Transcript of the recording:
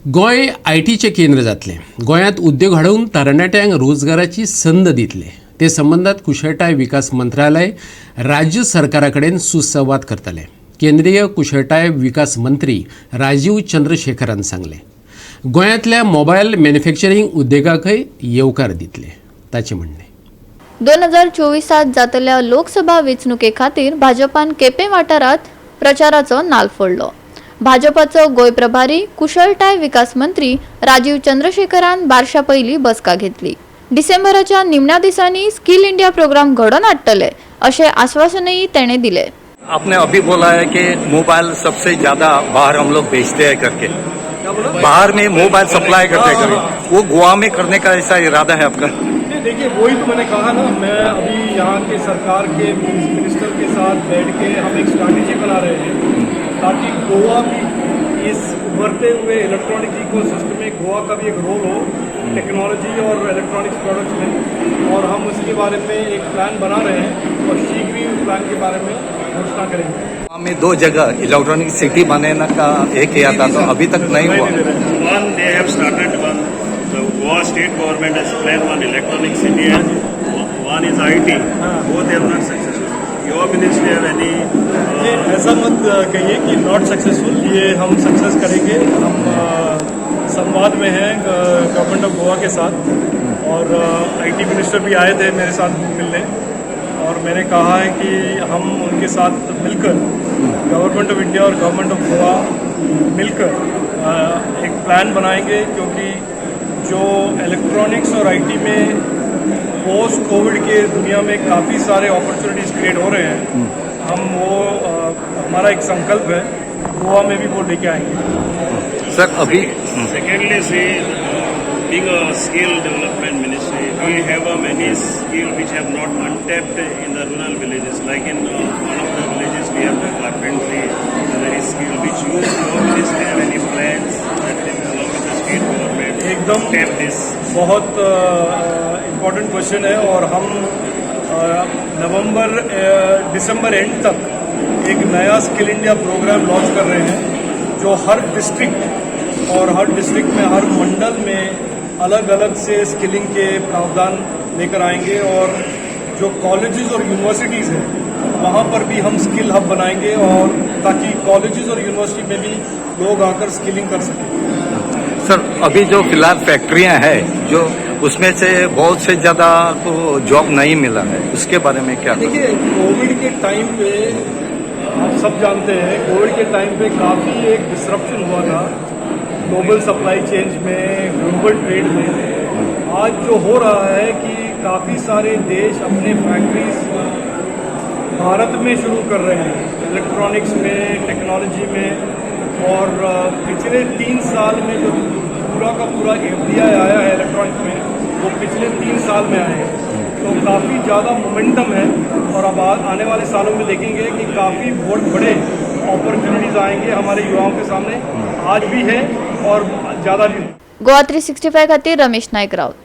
गोंय आयटीचें केंद्र जातलें. गोंयांत उद्योग हाडून तरणाट्यांक रोजगाराची संद दितले. ते संबंदात कुशळटाय विकास मंत्रालय राज्य सरकारा कडेन सुसंवाद करतले. केंद्रीय कुशळटाय विकास मंत्री राजीव चंद्रशेखरान सांगलें. गोंयांतल्या मोबायल मॅन्युफॅक्चरींग उद्देगाकय येवकार दितले. ताचें म्हणणें. 2024 जातल्या लोकसभा वेंचणुके खातीर भाजपान केपें वाठारांत प्रचाराचो नाल्ल फोडलो. भाजपाचो गोंय प्रभारी कुशळटाय विकास मंत्री राजीव चंद्रशेखरान बारशा पयली बसका घेतली. डिसेंबराच्या निमण्या दिसांनी स्किल इंडिया प्रोग्राम घडोवन हाडटले अशें आश्वासनय तेणें दिलें. आपने अभी बोला है कि मोबाइल सबसे ज्यादा बाहर हम लोग बेचते हैं करके, बाहर में मोबाइल सप्लाई करते हैं, वो गोवा में करने का ऐसा इरादा है आपका? देखिए वही तो मैंने कहा ना, मैं अभी यहाँ के सरकार के मिनिस्टर के साथ बैठ के हम एक स्ट्रैटेजी बना रहे हैं ताकि गोवा भी इस उभरते हुए इलेक्ट्रॉनिक इकोसिस्टम में गोवा का भी एक रोल हो टेक्नोलॉजी और इलेक्ट्रॉनिक्स प्रोडक्ट्स में, और हम उसके बारे में एक प्लान बना रहे हैं और शीघ्र ही उस प्लान के बारे में घोषणा करेंगे. हमें 2 जगह इलेक्ट्रॉनिक सिटी बनाने का एक किया था, तो अभी तक नहीं हुआ. One, they have started one. The Goa state government has planned one electronic city and one is IT. Both have not successful. Your ministry have any? ऐसा मत कहिए कि नॉट सक्सेसफुल, ये हम सक्सेस करेंगे. हम संवाद में हैं गवर्नमेंट ऑफ गोवा के साथ, और IT मिनिस्टर भी आए थे मेरे साथ मिलने, और मैंने कहा है कि हम उनके साथ मिलकर गवर्नमेंट ऑफ इंडिया और गवर्नमेंट ऑफ गोवा मिलकर एक प्लान बनाएंगे, क्योंकि जो इलेक्ट्रॉनिक्स और IT में पोस्ट कोविड के दुनिया में काफ़ी सारे अपॉर्चुनिटीज़ क्रिएट हो रहे हैं, हम वो हमारा एक संकल्प है, गोवा में भी वो लेके आएंगे. सर अभी Secondly, say being a skill development ministry, we have many skill which have not untapped in the rural villages. Like in one of the villages, we have the carpentry, the very skill which your ministry have any plans that they will allow with the state government एकदम tap this. बहुत important question है, और हम दिसंबर and तक एक नया skill India programme launch कर रहे हैं, जो हर डिस्ट्रिक्ट और हर डिस्ट्रिक्ट में हर मंडल में अलग अलग से स्किलिंग के प्रावधान लेकर आएंगे, और जो कॉलेजेस और यूनिवर्सिटीज़ हैं वहाँ पर भी हम स्किल हब बनाएंगे, और ताकि कॉलेजेस और यूनिवर्सिटी में भी लोग आकर स्किलिंग कर सकें. सर अभी जो फिलहाल फैक्ट्रियां हैं, जो उसमें से बहुत से ज्यादा तो जॉब नहीं मिला है, उसके बारे में क्या? देखिए कोविड के टाइम पे आप सब जानते हैं, कोविड के टाइम पे काफ़ी एक डिसरप्शन हुआ था ग्लोबल सप्लाई चेन में, ग्लोबल ट्रेड में. आज जो हो रहा है कि काफ़ी सारे देश अपने फैक्ट्रीज भारत में शुरू कर रहे हैं, इलेक्ट्रॉनिक्स में, टेक्नोलॉजी में, और पिछले 3 साल में जो पूरा का पूरा FDI आया है इलेक्ट्रॉनिक्स में, वो पिछले 3 साल में आए हैं. तो काफ़ी ज़्यादा मोमेंटम है, और अब आने वाले सालों में देखेंगे कि काफ़ी बहुत बड़े अपॉर्चुनिटीज़ आएंगे हमारे युवाओं के सामने. आज भी है और ज़्यादा भी. गोवा 365 खातीर रमेश नायक राउत.